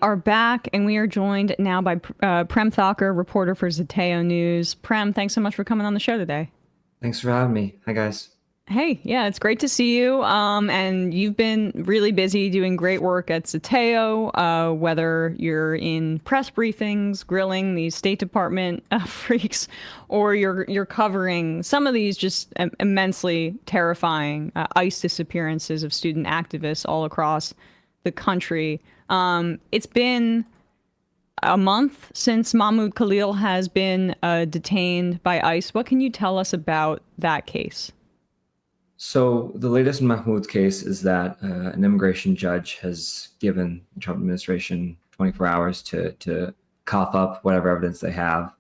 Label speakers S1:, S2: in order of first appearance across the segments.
S1: are back, and we are joined now by Prem Thakker, reporter for Zeteo News. Prem, thanks so much for coming on the show today.
S2: Thanks for having me. Hi, guys.
S1: Hey, yeah, it's great to see you. And you've been really busy doing great work at Zeteo, whether you're in press briefings, grilling these State Department freaks, or you're covering some of these just immensely terrifying ICE disappearances of student activists all across the country. It's been a month since Mahmoud Khalil has been detained by ICE. What can you tell us about that case?
S2: So the latest in Mahmoud's case is that an immigration judge has given the Trump administration 24 hours to cough up whatever evidence they have,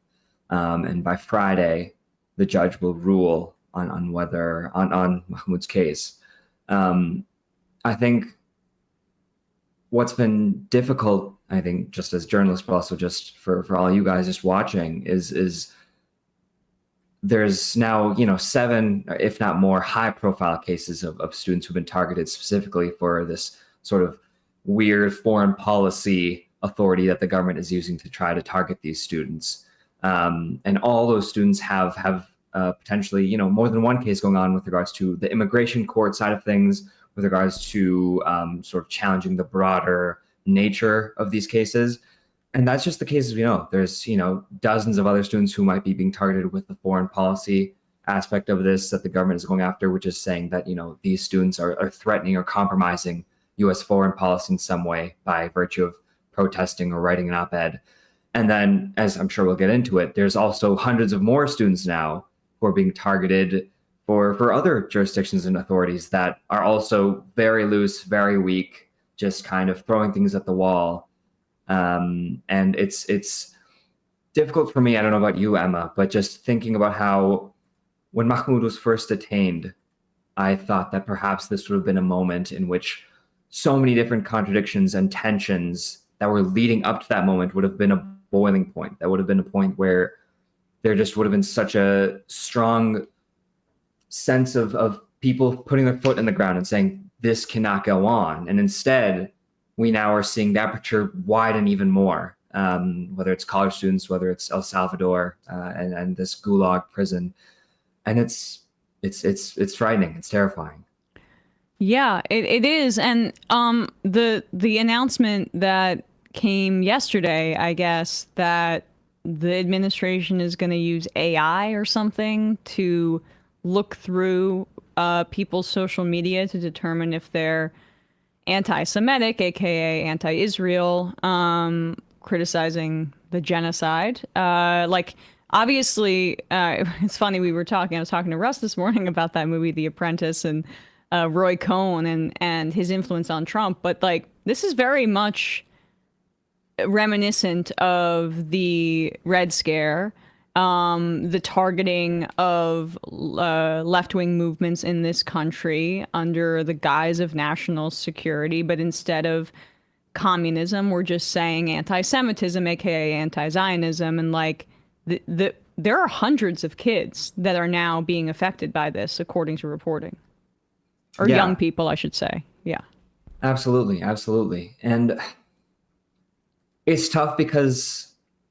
S2: and by Friday, the judge will rule on whether on Mahmoud's case. I think what's been difficult, I think, just as journalists, but also just for all you guys just watching, is there's now, seven, if not more, high-profile cases of students who've been targeted specifically for this sort of weird foreign policy authority that the government is using to try to target these students. And all those students have potentially, more than one case going on with regards to the immigration court side of things, with regards to sort of challenging the broader nature of these cases. And that's just the cases we know. There's, dozens of other students who might be being targeted with the foreign policy aspect of this that the government is going after, which is saying that, these students are threatening or compromising U.S. foreign policy in some way by virtue of protesting or writing an op-ed. And then, as I'm sure we'll get into it, there's also hundreds of more students now who are being targeted for other jurisdictions and authorities that are also very loose, very weak, just kind of throwing things at the wall. And it's difficult for me. I don't know about you, Emma, but just thinking about how when Mahmoud was first detained, I thought that perhaps this would have been a moment in which so many different contradictions and tensions that were leading up to that moment would have been a boiling point. That would have been a point where there just would have been such a strong sense of people putting their foot in the ground and saying, this cannot go on. And instead, we now are seeing the aperture widen even more, whether it's college students, whether it's El Salvador and this gulag prison. And it's frightening. It's terrifying.
S1: Yeah, it is. And the announcement that came yesterday, I guess, that the administration is going to use AI or something to look through people's social media to determine if they're anti-Semitic, aka anti-Israel, criticizing the genocide. Obviously, it's funny, I was talking to Russ this morning about that movie, The Apprentice, and Roy Cohn and his influence on Trump. But this is very much reminiscent of the Red Scare, the targeting of left-wing movements in this country under the guise of national security. But instead of communism, we're just saying anti-Semitism, aka anti-Zionism. And there are hundreds of kids that are now being affected by this, according to reporting. Or young people, I should say. Yeah.
S2: Absolutely. Absolutely. And it's tough because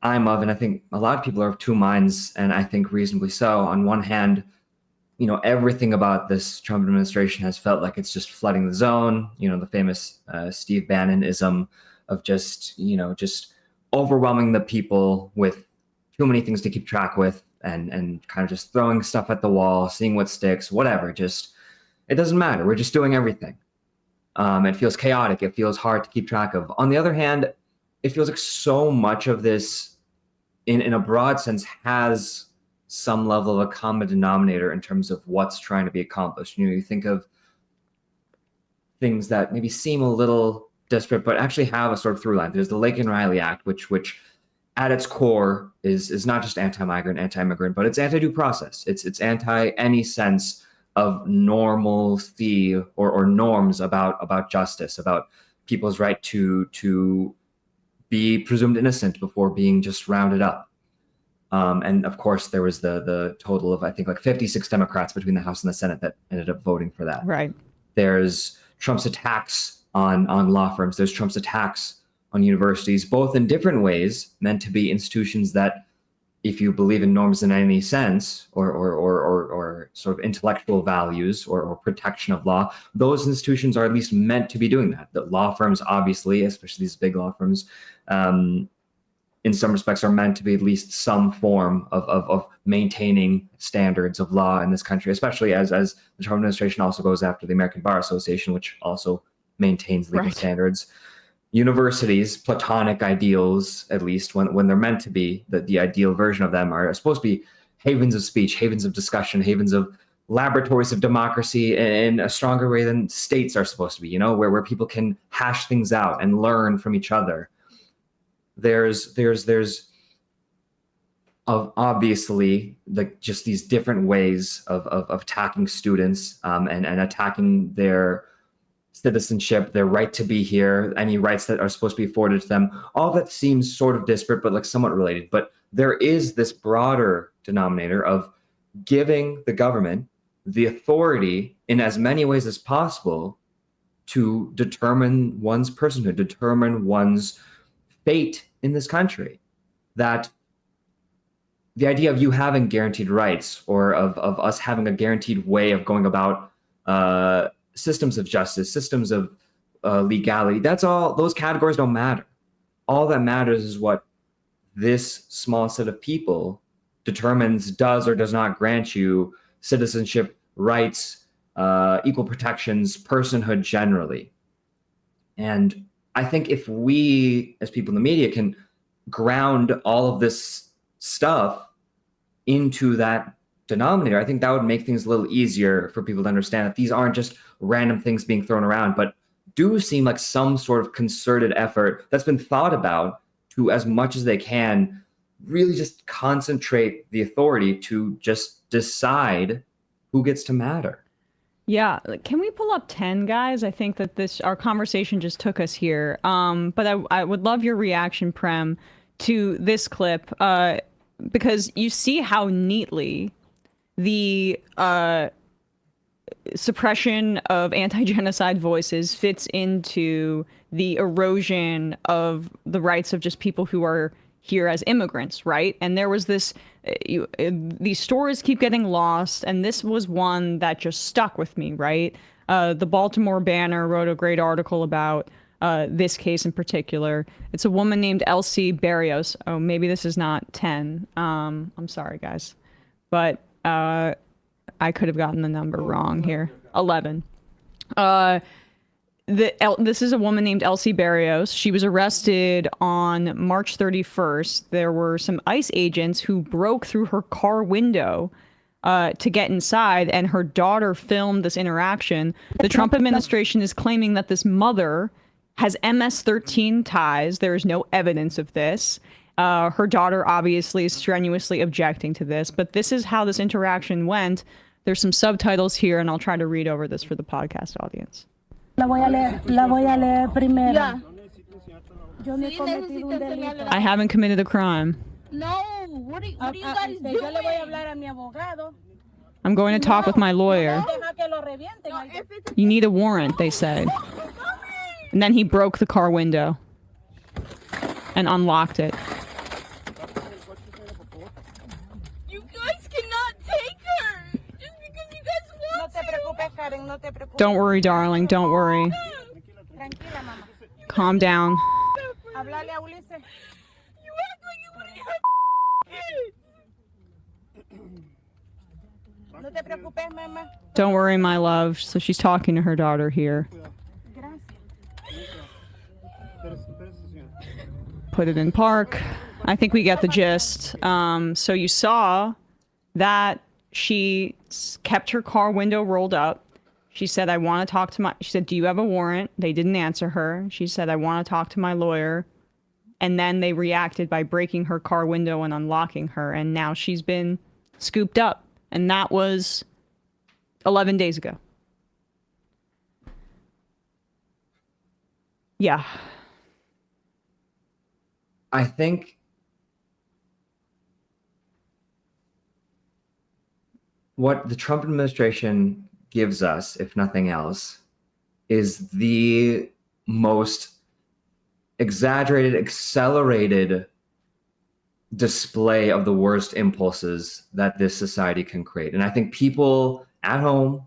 S2: and I think a lot of people are of two minds, and I think reasonably so. On one hand, everything about this Trump administration has felt like it's just flooding the zone. The famous Steve Bannon-ism of just overwhelming the people with too many things to keep track with and kind of just throwing stuff at the wall, seeing what sticks, whatever. It doesn't matter. We're just doing everything. It feels chaotic. It feels hard to keep track of. On the other hand, it feels like so much of this, in a broad sense, has some level of a common denominator in terms of what's trying to be accomplished. You think of things that maybe seem a little disparate, but actually have a sort of through line. There's the Lake and Riley Act, which at its core is not just anti-migrant, anti-immigrant, but it's anti-due process. It's anti any sense of normalcy or norms about justice, about people's right to be presumed innocent before being just rounded up. And of course, there was the total of, I think, 56 Democrats between the House and the Senate that ended up voting for that.
S1: Right.
S2: There's Trump's attacks on law firms. There's Trump's attacks on universities, both in different ways, meant to be institutions that, if you believe in norms in any sense, or sort of intellectual values or protection of law, those institutions are at least meant to be doing that. The law firms, obviously, especially these big law firms, in some respects are meant to be at least some form of maintaining standards of law in this country, especially as the Trump administration also goes after the American Bar Association, which also maintains legal standards. Universities, platonic ideals, at least when they're meant to be, the ideal version of them are supposed to be havens of speech, havens of discussion, havens of laboratories of democracy in a stronger way than states are supposed to be, where people can hash things out and learn from each other. There's obviously like just these different ways of attacking students and attacking their citizenship, their right to be here, any rights that are supposed to be afforded to them. All that seems sort of disparate, but like somewhat related. But there is this broader denominator of giving the government the authority in as many ways as possible to determine one's personhood, determine one's fate in this country. That the idea of you having guaranteed rights, or of us having a guaranteed way of going about systems of justice, systems of legality, that's all, those categories don't matter. All that matters is what this small set of people determines does or does not grant you citizenship, rights, equal protections, personhood generally. And I think if we, as people in the media, can ground all of this stuff into that denominator, I think that would make things a little easier for people to understand that these aren't just random things being thrown around, but do seem like some sort of concerted effort that's been thought about to, as much as they can, really just concentrate the authority to just decide who gets to matter.
S1: Yeah, can we pull up 10, guys? I think that our conversation just took us here. But I would love your reaction, Prem, to this clip, because you see how neatly the suppression of anti-genocide voices fits into the erosion of the rights of just people who are here as immigrants, right? And there was this, these stories keep getting lost, and this was one that just stuck with me, right? The Baltimore Banner wrote a great article about this case in particular. It's a woman named Elsie Barrios. Oh, maybe this is not 10. I'm sorry, guys. But I could have gotten the number wrong here. 11. This is a woman named Elsie Barrios. She was arrested on March 31st. There were some ICE agents who broke through her car window to get inside, and her daughter filmed this interaction. The Trump administration is claiming that this mother has MS-13 ties. There is no evidence of this. Her daughter obviously is strenuously objecting to this, but this is how this interaction went. There's some subtitles here, and I'll try to read over this for the podcast audience.
S3: La voy a leer primero.
S4: Yeah.
S3: Yo no he cometido un delito.
S1: I haven't committed a crime.
S4: No, what are you guys doing?
S3: Yo le voy a hablar a mi abogado.
S1: I'm going to talk with my lawyer.
S3: Deja que lo revienten.
S4: No, if it's
S1: You need a warrant, they say. And then he broke the car window and unlocked it.
S4: you guys cannot take her just because you guys
S3: No
S4: want
S3: te preocupes, Karen, no te preocupes.
S1: Don't worry, darling. Don't worry.
S3: Tranquila, mamá.
S1: Calm down.
S3: Háblale a Ulises.
S4: You act like you wouldn't have kids.
S3: No te preocupes, mamá.
S1: Don't worry, my love. So she's talking to her daughter here.
S3: Gracias.
S1: Put it in park. I think we get the gist. So you saw that she kept her car window rolled up. She said, I want to talk to she said, do you have a warrant? They didn't answer her. She said, I want to talk to my lawyer. And then they reacted by breaking her car window and unlocking her. And now she's been scooped up. And that was 11 days ago. Yeah.
S2: I think what the Trump administration gives us, if nothing else, is the most exaggerated, accelerated display of the worst impulses that this society can create. And I think people at home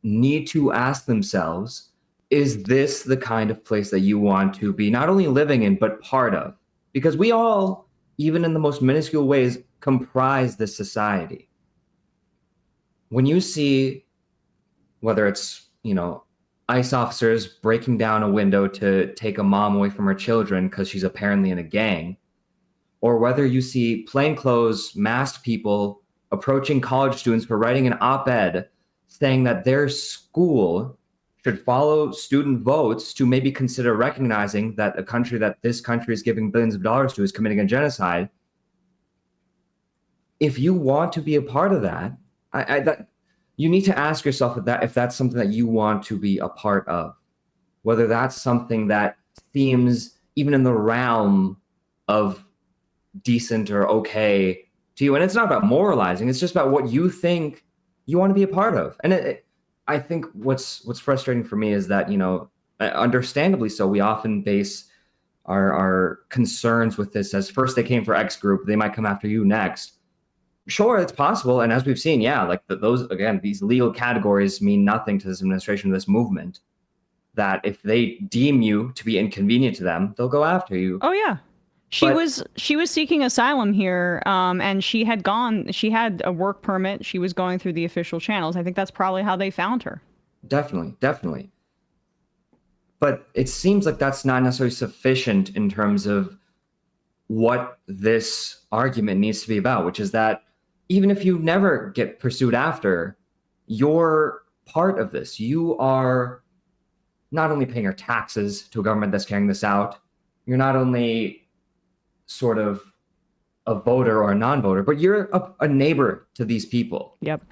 S2: need to ask themselves, is this the kind of place that you want to be not only living in, but part of? Because we all, even in the most minuscule ways, comprise this society. When you see, whether it's, ICE officers breaking down a window to take a mom away from her children because she's apparently in a gang, or whether you see plainclothes, masked people approaching college students for writing an op-ed saying that their school should follow student votes to maybe consider recognizing that a country that this country is giving billions of dollars to is committing a genocide. If you want to be a part of that, you need to ask yourself if that's something that you want to be a part of, whether that's something that seems even in the realm of decent or okay to you. And it's not about moralizing, it's just about what you think you want to be a part of. And I think what's frustrating for me is that, understandably so, we often base our concerns with this as first they came for X group, they might come after you next. Sure, it's possible. And as we've seen, these legal categories mean nothing to this administration, this movement, that if they deem you to be inconvenient to them, they'll go after you.
S1: Oh, yeah. She was seeking asylum here, and she had a work permit. She was going through the official channels. I think that's probably how they found her.
S2: Definitely. But it seems like that's not necessarily sufficient in terms of what this argument needs to be about, which is that even if you never get pursued after, you're part of this. You are not only paying your taxes to a government that's carrying this out, you're not only sort of a voter or a non-voter, but you're a neighbor to these people.
S1: Yep.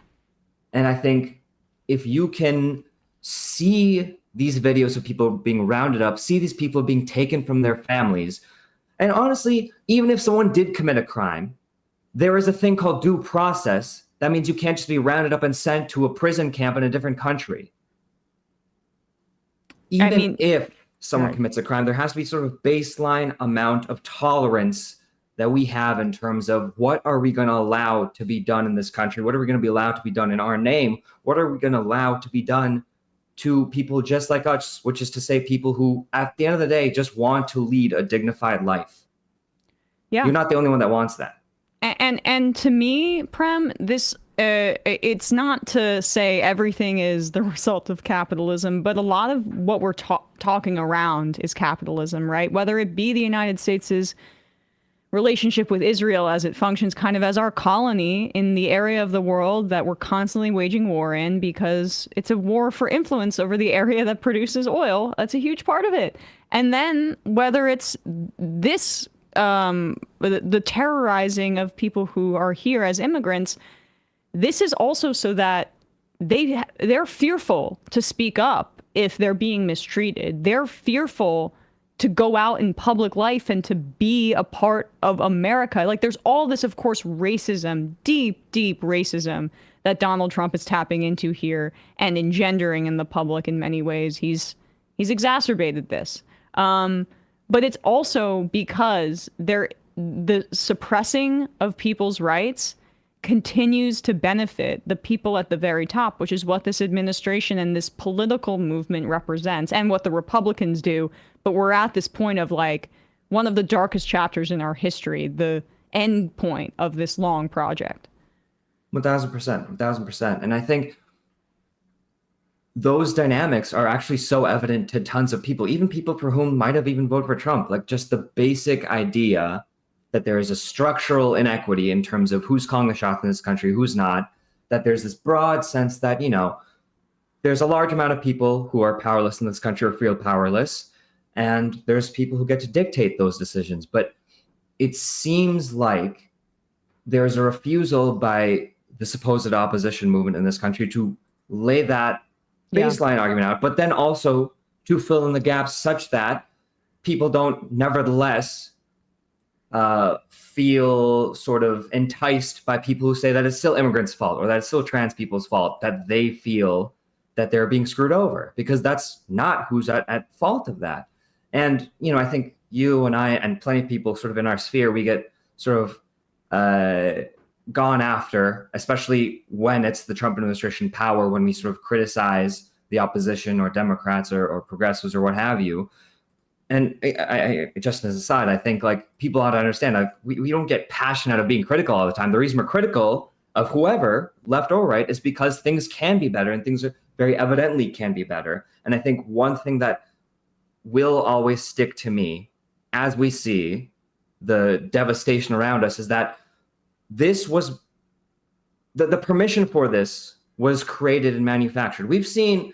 S2: And I think if you can see these videos of people being rounded up, see these people being taken from their families, and honestly, even if someone did commit a crime, there is a thing called due process. That means you can't just be rounded up and sent to a prison camp in a different country. Even if someone commits a crime, there has to be sort of baseline amount of tolerance that we have in terms of what are we going to allow to be done in this country? What are we going to be allowed to be done in our name? What are we going to allow to be done to people just like us, which is to say people who, at the end of the day, just want to lead a dignified life. Yeah. You're not the only one that wants that.
S1: And to me, Prem, this it's not to say everything is the result of capitalism, but a lot of what we're talking around is capitalism, right? Whether it be the United States' relationship with Israel as it functions kind of as our colony in the area of the world that we're constantly waging war in because it's a war for influence over the area that produces oil. That's a huge part of it. And then whether it's this the terrorizing of people who are here as immigrants, this is also so that they're fearful to speak up if they're being mistreated. They're fearful to go out in public life and to be a part of America. Like there's all this, of course, racism, deep racism that Donald Trump is tapping into here and engendering in the public in many ways. He's exacerbated this. But it's also because the suppressing of people's rights continues to benefit the people at the very top, which is what this administration and this political movement represents and what the Republicans do. But we're at this point of like one of the darkest chapters in our history, the end point of this long project.
S2: 1,000%. And I think those dynamics are actually so evident to tons of people, even people for whom might have even voted for Trump. Like just the basic idea that there is a structural inequity in terms of who's calling the shots in this country, who's not, that there's this broad sense that, there's a large amount of people who are powerless in this country or feel powerless, and there's people who get to dictate those decisions. But it seems like there's a refusal by the supposed opposition movement in this country to lay that baseline argument out, but then also to fill in the gaps such that people don't nevertheless feel sort of enticed by people who say that it's still immigrants' fault or that it's still trans people's fault, that they feel that they're being screwed over, because that's not who's at fault of that. And, I think you and I and plenty of people sort of in our sphere, we get sort of gone after, especially when it's the Trump administration power, when we sort of criticize the opposition or Democrats or progressives or what have you. And I just as an aside, I think like people ought to understand, we don't get passionate out of being critical all the time. The reason we're critical of whoever, left or right, is because things can be better and things are very evidently can be better. And I think one thing that will always stick to me as we see the devastation around us is that this was the permission for this was created and manufactured. We've seen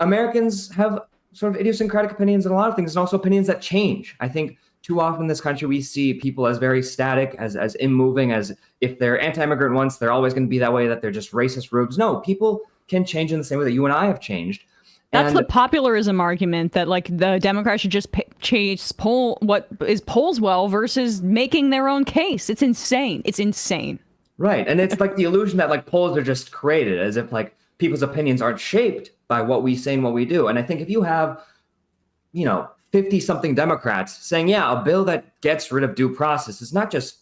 S2: Americans have sort of idiosyncratic opinions on a lot of things, and also opinions that change. I think too often in this country, we see people as very static, as immoving, as if they're anti-immigrant once, they're always going to be that way, that they're just racist rubes. No, people can change in the same way that you and I have changed.
S1: That's the popularism argument, that like the Democrats should just chase what polls well versus making their own case. It's insane. It's insane. Right.
S2: And it's like the illusion that like polls are just created as if like people's opinions aren't shaped by what we say and what we do. And I think if you have, 50 something Democrats saying, yeah, a bill that gets rid of due process is not just,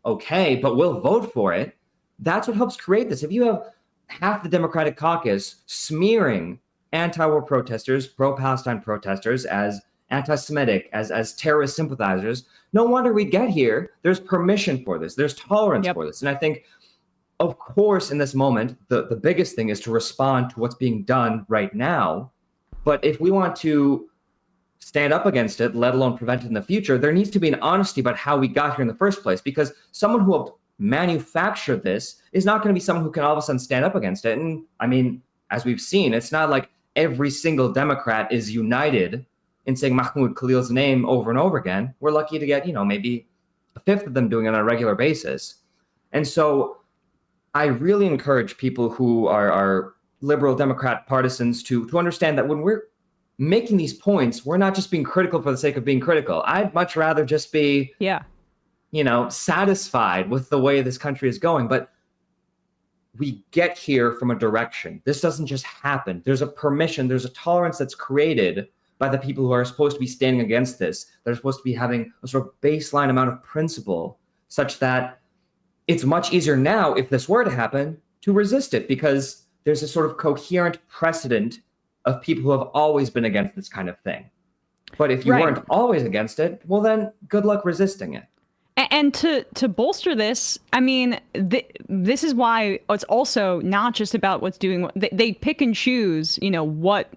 S2: okay, but we'll vote for it. That's what helps create this. If you have half the Democratic caucus smearing anti-war protesters, pro-Palestine protesters as anti-Semitic, as terrorist sympathizers, no wonder we get here. There's permission for this. There's tolerance for this. And I think, of course, in this moment, the biggest thing is to respond to what's being done right now. But if we want to stand up against it, let alone prevent it in the future, there needs to be an honesty about how we got here in the first place, because someone who helped manufacture this is not going to be someone who can all of a sudden stand up against it. And I mean, as we've seen, it's not like every single Democrat is united in saying Mahmoud Khalil's name over and over again. We're lucky to get, maybe a fifth of them doing it on a regular basis. And so I really encourage people who are liberal Democrat partisans to understand that when we're making these points, we're not just being critical for the sake of being critical. I'd much rather just be, satisfied with the way this country is going. But we get here from a direction. This doesn't just happen. There's a permission, there's a tolerance that's created by the people who are supposed to be standing against this. They're supposed to be having a sort of baseline amount of principle such that it's much easier now, if this were to happen, to resist it, because there's a sort of coherent precedent of people who have always been against this kind of thing. But if you weren't always against it, well, then good luck resisting it.
S1: And to bolster this, I mean, this is why it's also not just about what's doing. They pick and choose, what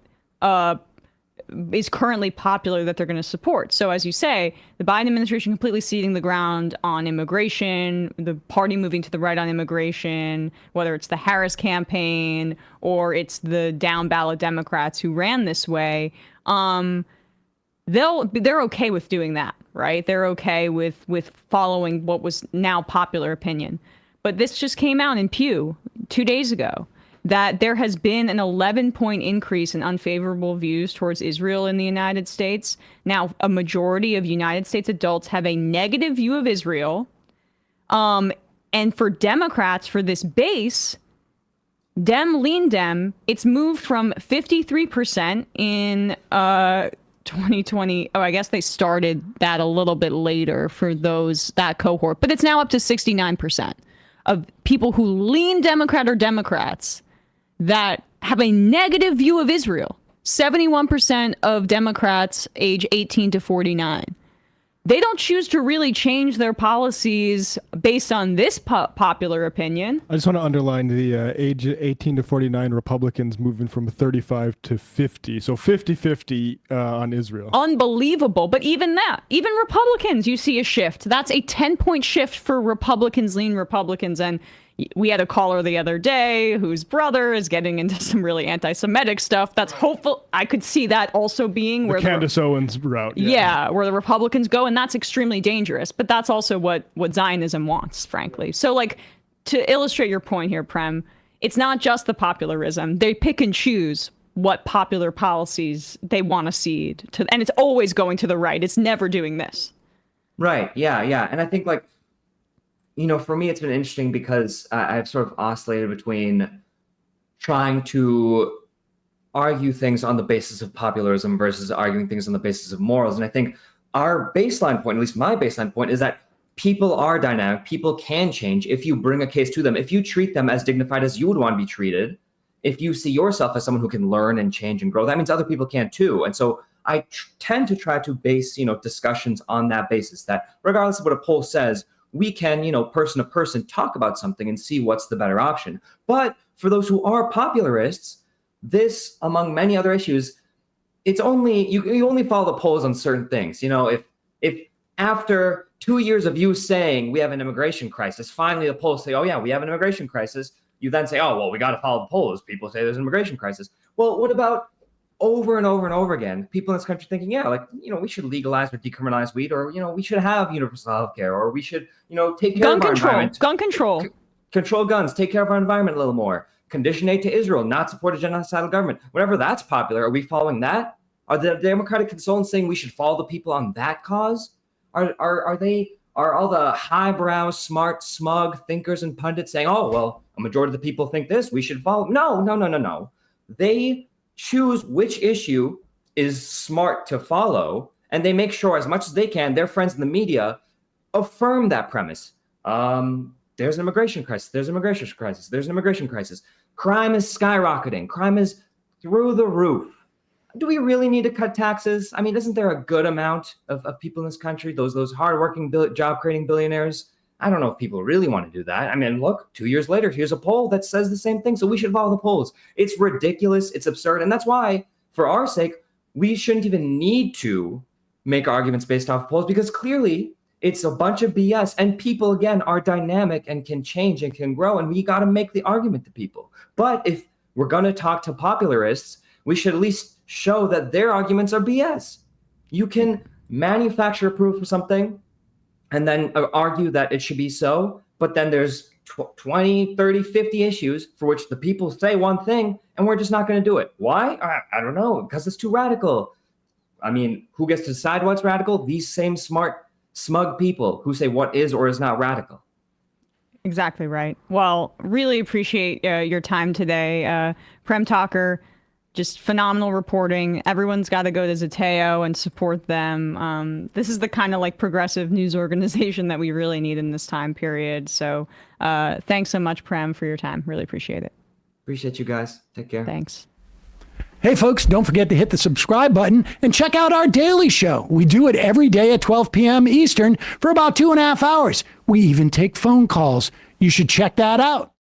S1: is currently popular that they're going to support. So as you say, the Biden administration completely ceding the ground on immigration, the party moving to the right on immigration, whether it's the Harris campaign or it's the down ballot Democrats who ran this way. They're okay with doing that, right? They're okay with following what was now popular opinion. But this just came out in Pew 2 days ago, that there has been an 11-point increase in unfavorable views towards Israel in the United States. Now, a majority of United States adults have a negative view of Israel. And for Democrats, for this base, lean Dem, it's moved from 53% in 2020. Oh, I guess they started that a little bit later for that cohort. But it's now up to 69% of people who lean Democrat or Democrats that have a negative view of Israel. 71% of Democrats age 18 to 49. They don't choose to really change their policies based on this popular opinion.
S5: I just want to underline the age 18 to 49 Republicans moving from 35 to 50. So 50-50 on Israel.
S1: Unbelievable. But even Republicans, you see a shift. That's a 10-point shift for Republicans, lean Republicans. And we had a caller the other day whose brother is getting into some really anti-Semitic stuff. That's hopeful. I could see that also being where
S5: Candace Owens route.
S1: Yeah, where the Republicans go, and that's extremely dangerous. But that's also what Zionism wants, frankly. So, like, to illustrate your point here, Prem, it's not just the popularism. They pick and choose what popular policies they want to cede to, and it's always going to the right. It's never doing this.
S2: Right. Yeah. And I think, like, for me, it's been interesting because I've sort of oscillated between trying to argue things on the basis of popularism versus arguing things on the basis of morals. And I think our baseline point, at least my baseline point, is that people are dynamic. People can change if you bring a case to them. If you treat them as dignified as you would want to be treated, if you see yourself as someone who can learn and change and grow, that means other people can too. And so I tend to try to base, discussions on that basis, that regardless of what a poll says, we can, person to person talk about something and see what's the better option. But for those who are popularists, this, among many other issues, it's only, you only follow the polls on certain things. If after 2 years of you saying we have an immigration crisis, finally the polls say, oh yeah, we have an immigration crisis, you then say, oh, well, we got to follow the polls. People say there's an immigration crisis. Well, what about over and over and over again, people in this country thinking, yeah, we should legalize or decriminalize weed, or, we should have universal health care, or we should, take care of our environment.
S1: Gun control.
S2: Control guns, take care of our environment a little more. Condition aid to Israel, not support a genocidal government. Whenever that's popular, are we following that? Are the Democratic consultants saying we should follow the people on that cause? Are all the highbrow, smart, smug thinkers and pundits saying, oh, well, a majority of the people think this, we should follow? No. They choose which issue is smart to follow, and they make sure as much as they can, their friends in the media affirm that premise. There's an immigration crisis. There's an immigration crisis. There's an immigration crisis. Crime is skyrocketing. Crime is through the roof. Do we really need to cut taxes? I mean, isn't there a good amount of people in this country, those hardworking, job-creating billionaires? I don't know if people really want to do that. I mean, look, 2 years later, here's a poll that says the same thing. So we should follow the polls. It's ridiculous. It's absurd. And that's why, for our sake, we shouldn't even need to make arguments based off polls, because clearly it's a bunch of BS. And people, again, are dynamic and can change and can grow. And we got to make the argument to people. But if we're going to talk to popularists, we should at least show that their arguments are BS. You can manufacture proof of something and then argue that it should be so, but then there's 20, 30, 50 issues for which the people say one thing, and we're just not going to do it. Why? I don't know, because it's too radical. I mean, who gets to decide what's radical? These same smart, smug people who say what is or is not radical.
S1: Exactly right. Well, really appreciate your time today. Prem Thakker, just phenomenal reporting. Everyone's got to go to Zateo and support them. This is the kind of progressive news organization that we really need in this time period. So thanks so much, Prem, for your time. Really appreciate it.
S2: Appreciate you guys. Take care.
S1: Thanks.
S6: Hey, folks, don't forget to hit the subscribe button and check out our daily show. We do it every day at 12 p.m. Eastern for about 2.5 hours. We even take phone calls. You should check that out.